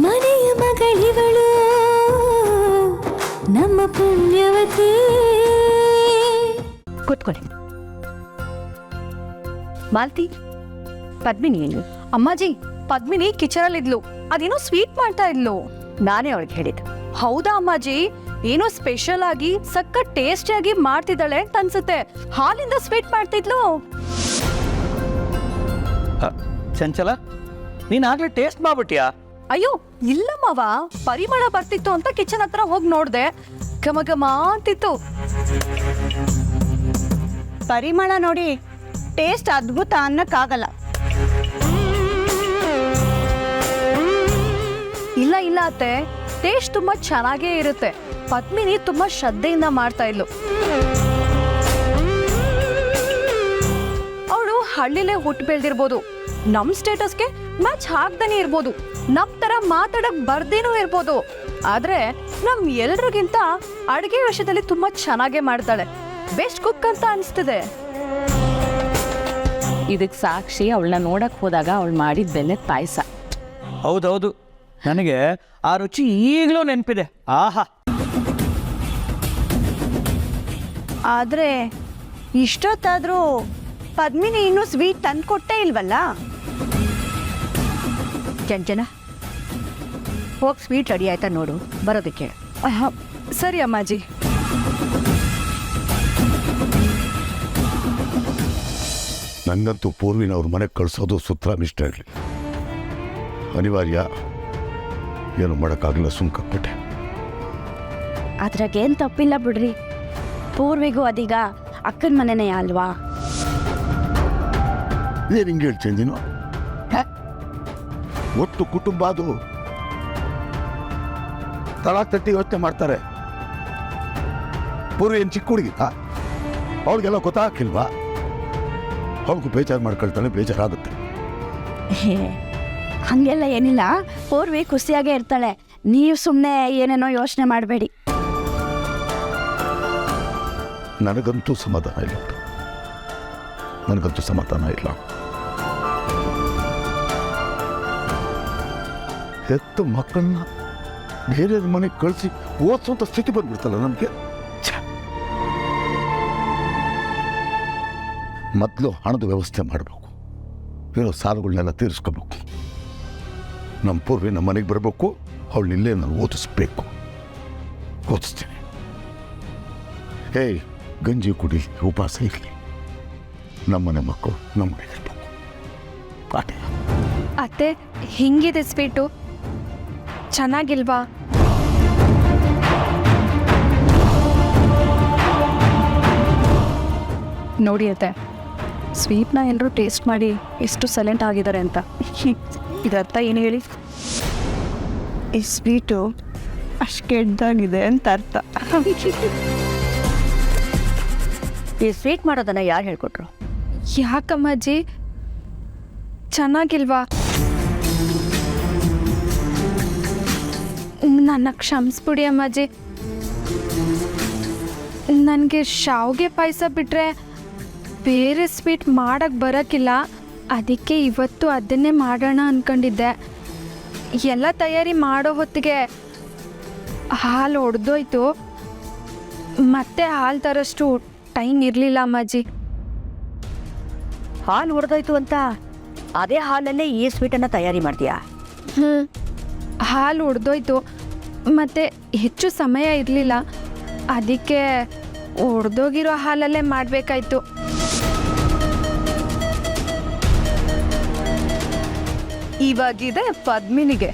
ಮನೆಯ ಮಗಳಿವಳು ನಮ್ಮ ಪುಣ್ಯವತಿ. ಕೂತ್ಕೊಳ್ಳಿ. ಮಾಲ್ತಿ, ಪದ್ಮಿನಿ ಏನು? ಅಮ್ಮಾಜಿ, ಪದ್ಮಿನಿ ಕಿಚನಲ್ಲಿದ್ಲು, ಅದೇನೋ ಸ್ವೀಟ್ ಮಾಡ್ತಾ ಇದ್ಲು. ನಾನೇ ಅವಳಿಗೆ ಹೇಳಿದ್ದು. ಹೌದಾ ಅಮ್ಮಾಜಿ? ಏನೋ ಸ್ಪೆಷಲ್ ಆಗಿ ಸಖತ್ ಟೇಸ್ಟಿ ಆಗಿ ಮಾಡ್ತಿದ್ದಾಳೆ ಅಂತ ಅನ್ಸುತ್ತೆ. ಹಾಲಿಂದ ಸ್ವೀಟ್ ಮಾಡ್ತಿದ್ಲು. ಚಂಚಲ, ನೀನ್ ಆಗ್ಲೇ ಟೇಸ್ಟ್ ಮಾಡ್ಬಿಟ್ಯಾ? ಅಯ್ಯೋ ಇಲ್ಲ ಮಾವ, ಪರಿಮಳ ಬರ್ತಿತ್ತು ಅಂತ ಕಿಚನ್ ಹತ್ರ ಹೋಗಿ ನೋಡ್ದೆ. ಘಮ ಘಮ ಅಂತಿತ್ತು. ಪರಿಮಳ ನೋಡಿ ಟೇಸ್ಟ್ ಅದ್ಭುತ ಅನ್ನಕ್ಕಾಗಲ್ಲ. ಇಲ್ಲ ಇಲ್ಲ ಅತ್ತೆ, ಟೇಸ್ಟ್ ತುಂಬಾ ಚೆನ್ನಾಗೇ ಇರುತ್ತೆ. ಪದ್ಮಿನಿ ತುಂಬಾ ಶ್ರದ್ಧೆಯಿಂದ ಮಾಡ್ತಾ ಇದ್ಲು. ಅವಳು ಹಳ್ಳಿಲೇ ಹುಟ್ಟು ಬೆಳೆದಿರ್ಬೋದು, ನಮ್ ಸ್ಟೇಟಸ್ಗೆ ಮ್ಯಾಚ್ ಹಾಕ್ದೇನೆ ಇರ್ಬೋದು, ನಮ್ ತರ ಮಾತಾಡಕ್ ಬರ್ದೇನೂ ಇರ್ಬೋದು. ಆದ್ರೆ ನಮ್ ಎಲ್ರಿಗಿಂತ ಅಡುಗೆ ವಿಷಯದಲ್ಲಿ ತುಂಬಾ ಚೆನ್ನಾಗೇ ಮಾಡ್ತಾಳೆ. ಬೆಸ್ಟ್ ಕುಕ್ ಅಂತ ಅನಿಸ್ತಿದೆ. ಇದಕ್ಕೆ ಸಾಕ್ಷಿ ಅವಳನ್ನ ನೋಡಕ್ ಹೋದಾಗ ಅವಳು ಮಾಡಿದ ಬೆಲ್ಲದ ಪಾಯಸ. ಹೌದೌದು, ನನಗೆ ಆ ರುಚಿ ಈಗಲೂ ನೆನಪಿದೆ. ಆಹಾ. ಆದ್ರೆ ಇಷ್ಟೊತ್ತಾದ್ರೂ ಪದ್ಮಿನಿ ಇನ್ನೂ ಸ್ವೀಟ್ ತಂದ್ಕೊಟ್ಟೇ ಇಲ್ವಲ್ಲ? ಚಂಚನ, ಹೋಗಿ ಸ್ವೀಟ್ ರೆಡಿ ಆಯ್ತಾ ನೋಡು, ಬರೋದಕ್ಕೆ. ಸರಿ ಅಮ್ಮಾಜಿ. ನನಗಂತೂ ಪೂರ್ವಿನವ್ರ ಮನೆಗೆ ಕಳಿಸೋದು ಸುತ್ತರಾಮ್ ಇಷ್ಟ ಇರಲಿ. ಅನಿವಾರ್ಯ, ಏನು ಮಾಡೋಕ್ಕಾಗಲ್ಲ, ಸುಮ್ಕಾಕ್ಬಿಟ್ಟೆ. ಅದ್ರಾಗೇನು ತಪ್ಪಿಲ್ಲ ಬಿಡ್ರಿ. ಪೂರ್ವಿಗೂ ಅದೀಗ ಅಕ್ಕನ ಮನೆನೇ ಅಲ್ವಾ? ಏನು ಹಿಂಗೆ ಹೇಳ್ತೀನಿ ನೀನು? ಒಟ್ಟು ಕುಟುಂಬ ಅದು. ತಳ ತಟ್ಟಿ ಯೋಚನೆ ಮಾಡ್ತಾರೆ. ಪೂರ್ವಿ ಏನು ಚಿಕ್ಕ ಹುಡುಗಿ, ಅವ್ರಿಗೆಲ್ಲ ಗೊತ್ತಾಗಿಲ್ವಾ? ಅವ್ರಿಗೂ ಬೇಜಾರು ಮಾಡ್ಕೊಳ್ತಾಳೆ, ಬೇಜಾರಾಗುತ್ತೆ. ಹಂಗೆಲ್ಲ ಏನಿಲ್ಲ, ಪೂರ್ವಿ ಖುಷಿಯಾಗೇ ಇರ್ತಾಳೆ. ನೀವು ಸುಮ್ಮನೆ ಏನೇನೋ ಯೋಚನೆ ಮಾಡಬೇಡಿ. ನನಗಂತೂ ಸಮಾಧಾನ ಇಲ್ಲ, ನನಗಂತೂ ಸಮಾಧಾನ ಇಲ್ಲ. ಹೆತ್ತು ಮಕ್ಕಳನ್ನ ಬೇರೆ ಮನೆಗೆ ಕಳಿಸಿ ಓದಿಸುವಂಥ ಸ್ಥಿತಿ ಬಂದ್ಬಿಡ್ತಲ್ಲ ನಮಗೆ. ಮೊದಲು ಹಣದ ವ್ಯವಸ್ಥೆ ಮಾಡಬೇಕು, ಇರೋ ಸಾಲಗಳನ್ನೆಲ್ಲ ತೀರಿಸ್ಕೋಬೇಕು. ನಮ್ಮ ಪೂರ್ವಿ ನಮ್ಮ ಮನೆಗೆ ಬರಬೇಕು, ಅವಳನ್ನಿಲ್ಲೇ ನಾನು ಓದಿಸ್ಬೇಕು, ಓದಿಸ್ತೀನಿ. ಏಯ್, ಗಂಜಿ ಕುಡಿ, ಉಪವಾಸ ಇರಲಿ, ನಮ್ಮನೆ ಮಕ್ಕಳು ನಮ್ಮನೆಗೆ ಇರಬೇಕು. ಪಾಠ. ಅತ್ತೆ, ಹಿಂಗಿದೆ ಸ್ವೀಟು, ಚೆನ್ನಾಗಿಲ್ವಾ? ನೋಡಿ ಅತ್ತೆ, ಸ್ವೀಟ್ನ ಎಲ್ಲರೂ ಟೇಸ್ಟ್ ಮಾಡಿ ಎಷ್ಟು ಸೈಲೆಂಟ್ ಆಗಿದ್ದಾರೆ ಅಂತ. ಇದರ್ಥ ಏನು ಹೇಳಿ? ಈ ಸ್ವೀಟು ಅಷ್ಟು ಕೆಟ್ಟದಾಗಿದೆ ಅಂತ ಅರ್ಥ. ಈ ಸ್ವೀಟ್ ಮಾಡೋದನ್ನ ಯಾರು ಹೇಳ್ಕೊಟ್ರು? ಯಾಕಮ್ಮಾಜಿ, ಚೆನ್ನಾಗಿಲ್ವಾ? ನನ್ನ ಕ್ಷಮಿಸ್ಬಿಡಿ ಅಮ್ಮಾಜಿ. ನನಗೆ ಶಾವಿಗೆ ಪಾಯಸ ಬಿಟ್ಟರೆ ಬೇರೆ ಸ್ವೀಟ್ ಮಾಡೋಕ್ಕೆ ಬರೋಕ್ಕಿಲ್ಲ. ಅದಕ್ಕೆ ಇವತ್ತು ಅದನ್ನೇ ಮಾಡೋಣ ಅಂದ್ಕೊಂಡಿದ್ದೆ. ಎಲ್ಲ ತಯಾರಿ ಮಾಡೋ ಹೊತ್ತಿಗೆ ಹಾಲು ಒಡೆದೋಯ್ತು. ಮತ್ತೆ ಹಾಲು ತರೋಷ್ಟು ಟೈಮ್ ಇರಲಿಲ್ಲ ಅಮ್ಮಾಜಿ. ಹಾಲು ಹೊಡೆದೋಯ್ತು ಅಂತ ಅದೇ ಹಾಲಲ್ಲೇ ಈ ಸ್ವೀಟನ್ನು ತಯಾರಿ ಮಾಡ್ತೀಯಾ? ಹಾಲು ಒಡೆದೋಯ್ತು, ಮತ್ತು ಹೆಚ್ಚು ಸಮಯ ಇರಲಿಲ್ಲ. ಅದಕ್ಕೆ ಒಡೆದೋಗಿರೋ ಹಾಲಲ್ಲೇ ಮಾಡಬೇಕಾಯ್ತು. ಇವಾಗಿದೆ ಪದ್ಮಿನಿಗೆ.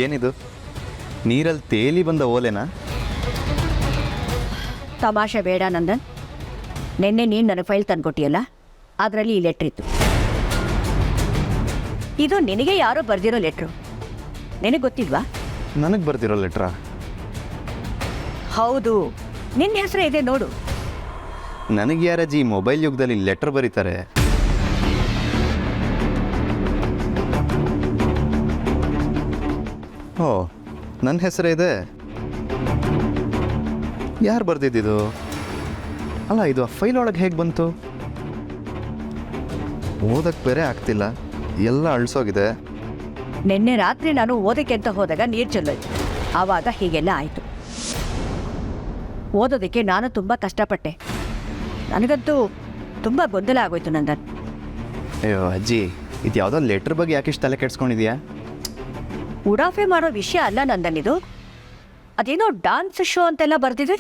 ಏನಿದು, ನೀರಲ್ಲಿ ತೇಲಿ ಬಂದ ಓಲೆನಾ? ತಮಾಷೆ ಬೇಡ ನಂದನ್. ನಿನ್ನೆ ನೀನು ನನಗೆ ಫೈಲ್ ತಂದ್ಕೊಟ್ಟಿಯಲ್ಲ, ಅದರಲ್ಲಿ ಈ ಲೆಟ್ರ್ ಇತ್ತು. ಇದು ನಿನಗೆ ಯಾರೋ ಬರೆದಿರೋ ಲೆಟ್ರು. ನಿನಗೆ ಗೊತ್ತಿಲ್ವಾ? ನನಗೆ ಬರ್ದಿರೋ ಲೆಟ್ರಾ? ಹೌದು, ನಿನ್ನ ಹೆಸರೇ ಇದೆ ನೋಡು. ನನಗೆ ಯಾರಜ್ಜಿ ಈ ಮೊಬೈಲ್ ಯುಗದಲ್ಲಿ ಲೆಟರ್ ಬರೀತಾರೆ? ಓ, ನನ್ನ ಹೆಸರೇ ಇದೆ. ಯಾರು ಬರ್ದಿದ್ದು? ಅಲ್ಲ, ಇದು ಫೈಲ್ ಒಳಗೆ ಹೇಗೆ ಬಂತು? ಓದಕ್ಕೆ ಬೇರೆ ಆಗ್ತಿಲ್ಲ, ಎಲ್ಲ ಅಳಿಸೋಗಿದೆ. ನಿನ್ನೆ ರಾತ್ರಿ ನಾನು ಓದಕ್ಕೆ ಅಂತ ಹೋದಾಗ ನೀರು ಚೆಲ್ಲೋಯ್ತು, ಆವಾಗ ಹೀಗೆಲ್ಲ ಆಯಿತು. ಓದೋದಕ್ಕೆ ನಾನು ತುಂಬ ಕಷ್ಟಪಟ್ಟೆ. ನನಗಂತೂ ತುಂಬ ಗೊಂದಲ ಆಗೋಯ್ತು ನಂದನ್. ಅಯ್ಯೋ ಅಜ್ಜಿ, ಇದು ಯಾವುದೋ ಲೆಟ್ರ್ ಬಗ್ಗೆ ಯಾಕೆ ಇಷ್ಟು ತಲೆ ಕೆಡ್ಸ್ಕೊಂಡಿದ್ಯಾ? ಉಡಾಫೆ ಮಾಡೋ ವಿಷಯ ಅಲ್ಲ ನಂದನ್ ಇದು. ಅದೇನೋ ಡಾನ್ಸ್ ಶೋ ಅಂತೆಲ್ಲ ಬರ್ದಿದೆ.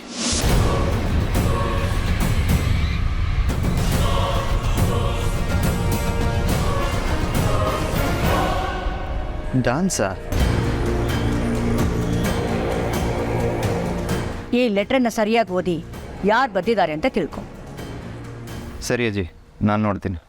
ಡಾನ್ಸಾ? ಈ ಲೆಟ್ರನ್ನ ಸರಿಯಾಗಿ ಓದಿ ಯಾರು ಬರ್ದಿದ್ದಾರೆ ಅಂತ ತಿಳ್ಕೊ. ಸರಿ ಅಜ್ಜಿ, ನಾನು ನೋಡ್ತೀನಿ.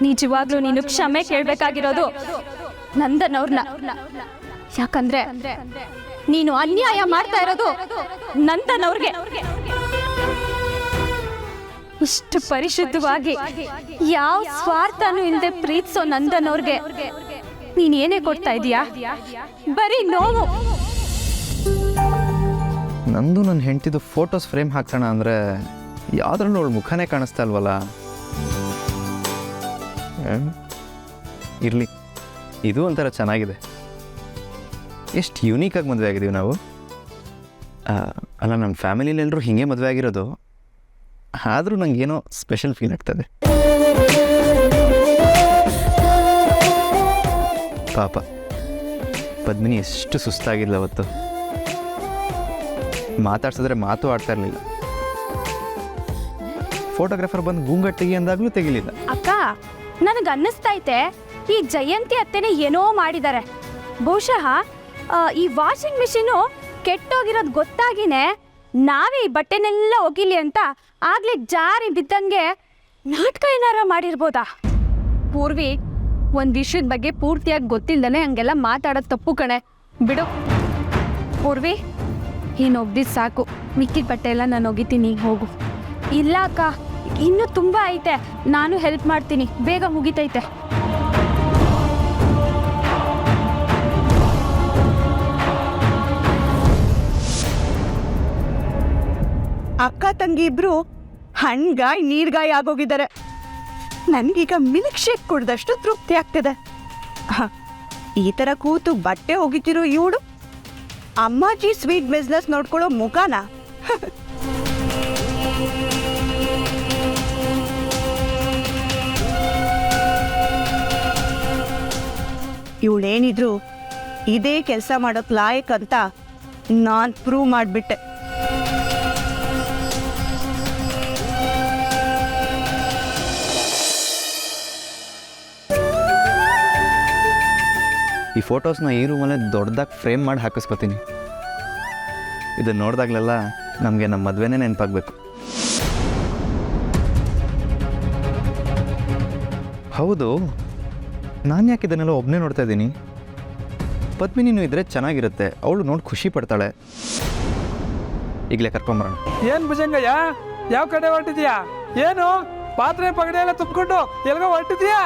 ನಿಜವಾಗ್ಲೂ ನೀನು ಕ್ಷಮೆ ಕೇಳಬೇಕಾಗಿರೋದು ನಂದನ್ ಅವ್ರನ್ನ. ಯಾಕಂದ್ರೆ ನೀನು ಅನ್ಯಾಯ ಮಾಡ್ತಾ ಇರೋದು ನಂದನ್ ಅವ್ರಿಗೆ. ಇಷ್ಟು ಪರಿಶುದ್ಧವಾಗಿ ಯಾವ ಸ್ವಾರ್ಥನೂ ಇಲ್ಲದೆ ಪ್ರೀತಿಸೋ ನಂದನ್ ಅವ್ರಿಗೆ ನೀನ್ ಏನೇ ಕೊಡ್ತಾ ಇದೀಯಾ? ಬರೀ ನೋವು. ನಂದು ನನ್ನ ಹೆಂಡ್ತಿದ್ದು ಫೋಟೋಸ್ ಫ್ರೇಮ್ ಹಾಕ್ಸೋಣ ಅಂದರೆ ಯಾವುದ್ರಲ್ಲೂ ಅವಳು ಮುಖನೇ ಕಾಣಿಸ್ತಾ ಇಲ್ವಲ್ಲ. ಇರಲಿ, ಇದು ಒಂಥರ ಚೆನ್ನಾಗಿದೆ. ಎಷ್ಟು ಯುನೀಕಾಗಿ ಮದುವೆ ಆಗಿದ್ದೀವಿ ನಾವು. ಅಲ್ಲ, ನಮ್ಮ ಫ್ಯಾಮಿಲಿಲೆಲ್ಲರೂ ಹೀಗೆ ಮದುವೆ ಆಗಿರೋದು. ಆದರೂ ನನಗೇನೋ ಸ್ಪೆಷಲ್ ಫೀಲ್ ಆಗ್ತದೆ. ಪಾಪ ಪದ್ಮಿನಿ ಎಷ್ಟು ಸುಸ್ತಾಗಿಲ್ಲ ಅವತ್ತು. ಮಾತಾಡ್ಸಿದ್ರೆ ಮಾತು ಆಡ್ತಾ ಇರಲಿಲ್ಲ. ಫೋಟೋಗ್ರಾಫರ್ ಬಂದು ಗೂಂಗಟ್ಟಿಗೆ ಅಂದಾಗಲೂ ತೆಗಿಲಿಲ್ಲ. ಅಕ್ಕ, ನನಗೆ ಅನ್ನಿಸ್ತೈತೆ ಈ ಜಯಂತಿ ಅತ್ತೆನೇ ಏನೋ ಮಾಡಿದ್ದಾರೆ. ಬಹುಶಃ ಈ ವಾಷಿಂಗ್ ಮಿಷಿನು ಕೆಟ್ಟೋಗಿರೋದು ಗೊತ್ತಾಗಿನೇ ನಾವೇ ಈ ಬಟ್ಟೆನೆಲ್ಲ ಒಗಿಲಿ ಅಂತ ಆಗ್ಲೇ ಜಾರಿ ಬಿದ್ದಂಗೆ ನಾಟಕ ಏನಾರ ಮಾಡಿರ್ಬೋದಾ? ಪೂರ್ವಿ, ಒಂದು ವಿಷಯದ ಬಗ್ಗೆ ಪೂರ್ತಿಯಾಗಿ ಗೊತ್ತಿಲ್ಲದೇ ಹಂಗೆಲ್ಲ ಮಾತಾಡೋದು ತಪ್ಪು ಕಣೆ. ಬಿಡು ಪೂರ್ವಿ, ನೀನು ಒಗ್ದಿದ್ದು ಸಾಕು. ಮಿಕ್ಕಿದ ಬಟ್ಟೆ ಎಲ್ಲ ನಾನು ಒಗಿತೀನಿ, ಹೋಗು. ಇಲ್ಲ ಅಕ್ಕ, ಇನ್ನೂ ತುಂಬ ಐತೆ, ನಾನು ಹೆಲ್ಪ್ ಮಾಡ್ತೀನಿ, ಬೇಗ ಮುಗಿತೈತೆ. ಅಕ್ಕ ತಂಗಿ ಇಬ್ರು ಹಣ್ಗಾಯ್ ನೀರ್ಗಾಯ್ ಆಗೋಗಿದ್ದಾರೆ. ನನಗೀಗ ಮಿಲ್ಕ್ ಶೇಕ್ ಕುಡ್ದಷ್ಟು ತೃಪ್ತಿ ಆಗ್ತಿದೆ. ಈ ಥರ ಕೂತು ಬಟ್ಟೆ ಒಗಿತಿರೋ ಇವಳು ಅಮ್ಮಾಜಿ ಸ್ವೀಟ್ ಬಿಸ್ನೆಸ್ ನೋಡ್ಕೊಳ್ಳೋ ಮುಖಾನ. ಇವಳೇನಿದ್ರು ಇದೇ ಕೆಲಸ ಮಾಡೋಕ್ ಲಾಯಕ್ ಅಂತ ನಾನು ಪ್ರೂವ್ ಮಾಡಿಬಿಟ್ಟೆ. ಈ ಫೋಟೋಸ್ನ ಈ ರೂಮಲ್ಲೇ ದೊಡ್ಡದಾಗಿ ಫ್ರೇಮ್ ಮಾಡಿ ಹಾಕಿಸ್ಕೊತೀನಿ. ಇದನ್ನು ನೋಡಿದಾಗಲೆಲ್ಲ ನಮಗೆ ನಮ್ಮ ಮದುವೆನೇ ನೆನಪಾಗಬೇಕು. ಹೌದು, ನಾನು ಯಾಕೆ ಇದನ್ನೆಲ್ಲ ಒಬ್ಬನೇ ನೋಡ್ತಾ ಇದ್ದೀನಿ? ಪದ್ಮಿನಿನೂ ಇದ್ರೆ ಚೆನ್ನಾಗಿರುತ್ತೆ, ಅವಳು ನೋಡಿ ಖುಷಿ ಪಡ್ತಾಳೆ. ಈಗಲೇ ಕರ್ಕೊಂಬರೋಣ. ಏನ್ ಭುಜಂಗಯ್ಯ, ಯಾವ ಕಡೆ ಹೊರಟಿದ್ಯಾ? ಏನು ಪಾತ್ರೆ ಪಗಡೆ ಎಲ್ಲ ತುಂಬಿಕೊಂಡು ಎಲ್ಗೋ ಹೊರಟಿದ್ಯಾ?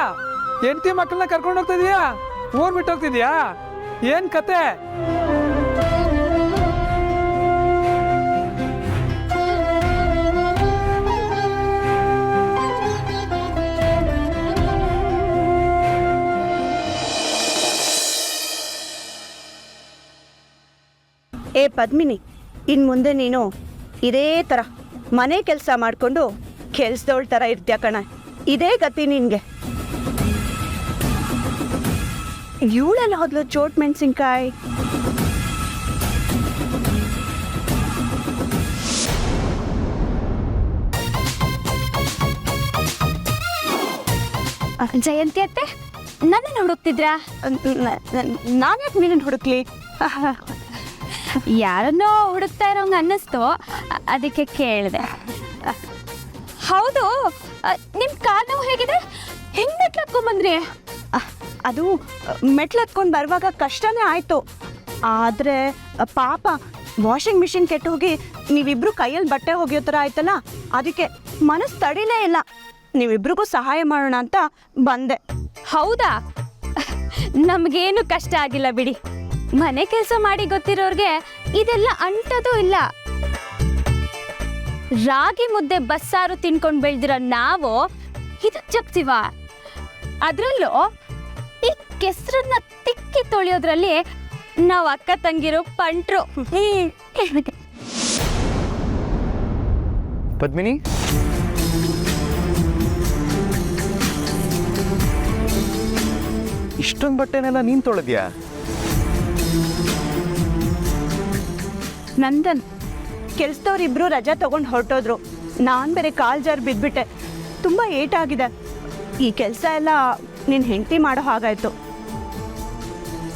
ಹೆಂಡತಿ ಮಕ್ಕಳನ್ನ ಕರ್ಕೊಂಡು ಹೋಗ್ತಾ ಇದೀಯಾ? ಊರ್ ಬಿಟ್ಟು ಹೋಗ್ತಿದ್ಯಾ? ಏನ್ ಕತೆ? ಏ ಪದ್ಮಿನಿ, ಇನ್ನು ಮುಂದೆ ನೀನು ಇದೇ ಥರ ಮನೆ ಕೆಲಸ ಮಾಡಿಕೊಂಡು ಕೆಲ್ಸದವಳ ಥರ ಇರ್ತೀಯ ಕಣ. ಇದೇ ಗತಿ ನಿನಗೆ. ಇವಳೆಲ್ಲ ಹೋದ್ಲು ಚೋಟ್ ಮೆಣಸಿನ್ಕಾಯಿ. ಜಯಂತಿ ಅತ್ತೆ, ನನ್ನನ್ನು ಹುಡುಕ್ತಿದ್ರಾ? ನಾನ್ಯಾಕೆ ನೀನನ್ನು ಹುಡುಕ್ಲಿ? ಯಾರನ್ನೋ ಹುಡುಕ್ತಾ ಇರೋಂಗೆ ಅನ್ನಿಸ್ತು, ಅದಕ್ಕೆ ಕೇಳಿದೆ. ಹೌದು, ನಿಮ್ಮ ಕಾಲು ನೋವು ಹೇಗಿದೆ? ಹೆಂಗೆ ಮೆಟ್ಲತ್ಕೊಂಡ್ಬಂದ್ರಿ? ಅದು ಮೆಟ್ಲು ಹತ್ಕೊಂಡು ಬರುವಾಗ ಕಷ್ಟನೇ ಆಯಿತು. ಆದರೆ ಪಾಪ ವಾಷಿಂಗ್ ಮಿಷಿನ್ ಕೆಟ್ಟು ಹೋಗಿ ನೀವಿಬ್ರು ಕೈಯಲ್ಲಿ ಬಟ್ಟೆ ಒಗೆಯೋ ಥರ ಆಯ್ತಲ್ಲ, ಅದಕ್ಕೆ ಮನಸ್ಸು ತಡಿಲೇ ಇಲ್ಲ. ನೀವಿಬ್ರಿಗೂ ಸಹಾಯ ಮಾಡೋಣ ಅಂತ ಬಂದೆ. ಹೌದಾ? ನಮಗೇನು ಕಷ್ಟ ಆಗಿಲ್ಲ ಬಿಡಿ. ಮನೆ ಕೆಲಸ ಮಾಡಿ ಗೊತ್ತಿರೋರ್ಗೆ ಇದೆಲ್ಲ ಅಂಟೋದು ಇಲ್ಲ. ರಾಗಿ ಮುದ್ದೆ ಬಸ್ಸಾರು ತಿನ್ಕೊಂಡು ಬೆಳೆದಿರೋ ನಾವು ಇದಕ್ಕೆ ಜಗ್ತೀವ? ಅದರಲ್ಲೂ ಈ ಕೆಸರನ್ನ ತಿಕ್ಕಿ ತೊಳೆಯೋದ್ರಲ್ಲಿ ನಾವು ಅಕ್ಕ ತಂಗಿರೋ ಪಂಟ್ರು. ಪದ್ಮಿನಿ, ಇಷ್ಟೊಂದು ಬಟ್ಟೆನೆಲ್ಲ ನೀನು ತೊಳೆದ್ಯಾ? ನಂದನ್, ಕೆಲ್ಸದವ್ರಿಬ್ರು ರಜಾ ತಗೊಂಡು ಹೊರಟೋದ್ರು. ನಾನು ಬೇರೆ ಕಾಲ್ ಜಾರ್ ಬಿದ್ಬಿಟ್ಟೆ. ತುಂಬ ಏಟಾಗಿದೆ. ಈ ಕೆಲಸ ಎಲ್ಲ ನಿನ್ನ ಹೆಂಡತಿ ಮಾಡೋ ಹಾಗಾಯ್ತು.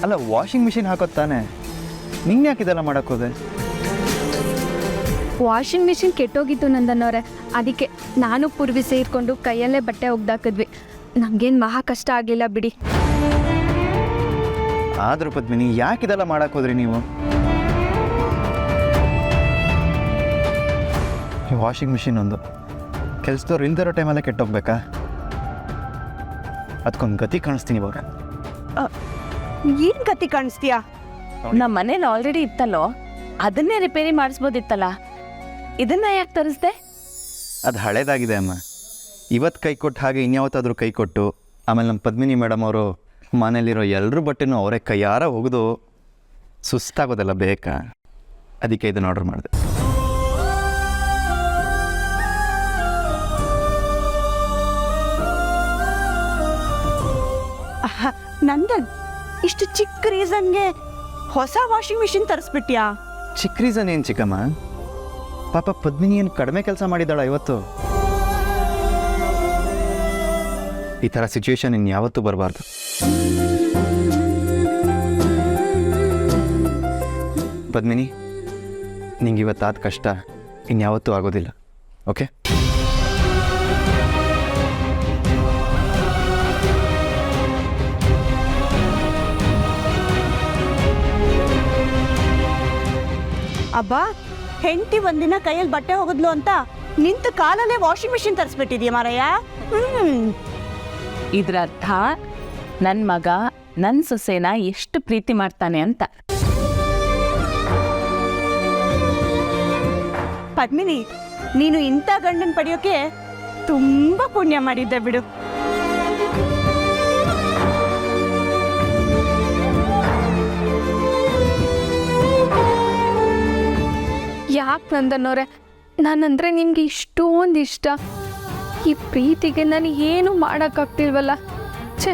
ಅಲ್ಲ, ವಾಷಿಂಗ್ ಮಿಷಿನ್ ಹಾಕೋದು ತಾನೆ, ನಿಂಗೆ ಯಾಕೆ ಇದೆಲ್ಲ ಮಾಡೋಕ್ಕೋದೆ? ವಾಷಿಂಗ್ ಮಿಷಿನ್ ಕೆಟ್ಟೋಗಿತ್ತು ನಂದನ್ನೋರೆ, ಅದಕ್ಕೆ ನಾನು ಪೂರ್ವಿ ಸೇರಿಕೊಂಡು ಕೈಯಲ್ಲೇ ಬಟ್ಟೆ ಒಗ್ದಾಕಿದ್ವಿ. ನಮಗೇನು ಮಹಾ ಕಷ್ಟ ಆಗಲಿಲ್ಲ ಬಿಡಿ. ಆದರೂ ಪದ್ಮಿನಿ, ಯಾಕೆ ಇದೆಲ್ಲ ಮಾಡೋಕ್ಕೋದ್ರಿ ನೀವು? ವಾಷಿಂಗ್ ಮಿಷಿನ್ ಒಂದು ಕೆಲಸದವ್ರು ಇಲ್ದಿರೋ ಟೈಮಲ್ಲೇ ಕೆಟ್ಟೋಗ್ಬೇಕಾ? ಅದಕ್ಕೊಂದು ಗತಿ ಕಾಣಿಸ್ತೀನಿ ಇವಾಗ. ಏನು ಗತಿ ಕಾಣಿಸ್ತೀಯಾ? ನಮ್ಮ ಮನೇಲಿ ಆಲ್ರೆಡಿ ಇತ್ತಲ್ಲೋ, ಅದನ್ನೇ ರಿಪೇರಿ ಮಾಡಿಸ್ಬೋದಿತ್ತಲ್ಲ, ಇದನ್ನ ಯಾಕೆ ತರಿಸ್ದೆ? ಅದು ಹಳೇದಾಗಿದೆ ಅಮ್ಮ. ಇವತ್ತು ಕೈ ಕೊಟ್ಟು ಹಾಗೆ ಇನ್ಯಾವತ್ತಾದರೂ ಕೈ ಕೊಟ್ಟು, ಆಮೇಲೆ ನಮ್ಮ ಪದ್ಮಿನಿ ಮೇಡಮ್ ಅವರು ಮನೇಲಿರೋ ಎಲ್ಲರೂ ಬಟ್ಟೆನೂ ಅವರೇ ಕೈಯಾರ ಒಗೆದು ಸುಸ್ತಾಗೋದೆಲ್ಲ ಬೇಕಾ? ಅದಕ್ಕೆ ಇದನ್ನು ಆರ್ಡರ್ ಮಾಡಿದೆ. ನಂದನ್, ಇಷ್ಟು ಚಿಕ್ಕ ರೀಸನ್ಗೆ ಹೊಸ ವಾಷಿಂಗ್ ಮಿಷಿನ್ ತರಿಸ್ಬಿಟ್ಯಾ? ಚಿಕ್ಕ ರೀಸನ್ ಏನು ಚಿಕ್ಕಮ್ಮ? ಪಾಪ ಪದ್ಮಿನಿ ಏನು ಕಡಿಮೆ ಕೆಲಸ ಮಾಡಿದ್ದಾಳ ಇವತ್ತು? ಈ ಥರ ಸಿಚುವೇಶನ್ ಇನ್ಯಾವತ್ತೂ ಬರಬಾರ್ದು. ಪದ್ಮಿನಿ, ನಿಂಗೆ ಇವತ್ತಾದ ಕಷ್ಟ ಇನ್ಯಾವತ್ತೂ ಆಗೋದಿಲ್ಲ, ಓಕೆ? ಅಬ್ಬಾ, ಹೆಂಡತಿ ಒಂದಿನ ಕೈಯಲ್ಲಿ ಬಟ್ಟೆ ಹೋಗಿದ್ಲು ಅಂತ ನಿಂತ ಕಾಲಲ್ಲೇ ವಾಷಿಂಗ್ ಮಿಷಿನ್ ತರಿಸ್ಬಿಟ್ಟಿದ್ಯಾ ಮಾರಯ್ಯ? ಇದ್ರ ಅರ್ಥ ನನ್ನ ಮಗ ನನ್ನ ಸೊಸೆನ ಎಷ್ಟು ಪ್ರೀತಿ ಮಾಡ್ತಾನೆ ಅಂತ. ಪದ್ಮಿನಿ, ನೀನು ಇಂಥ ಗಂಡನ್ ಪಡೆಯೋಕೆ ತುಂಬಾ ಪುಣ್ಯ ಮಾಡಿದ್ದೆ ಬಿಡು. ಯಾಕೆ ನಂದನ್ನೋರೆ, ನಾನಂದರೆ ನಿಮಗೆ ಇಷ್ಟೊಂದು ಇಷ್ಟ. ಈ ಪ್ರೀತಿಗೆ ನಾನು ಏನು ಮಾಡೋಕ್ಕಾಗ್ತಿಲ್ವಲ್ಲ. ಛೇ.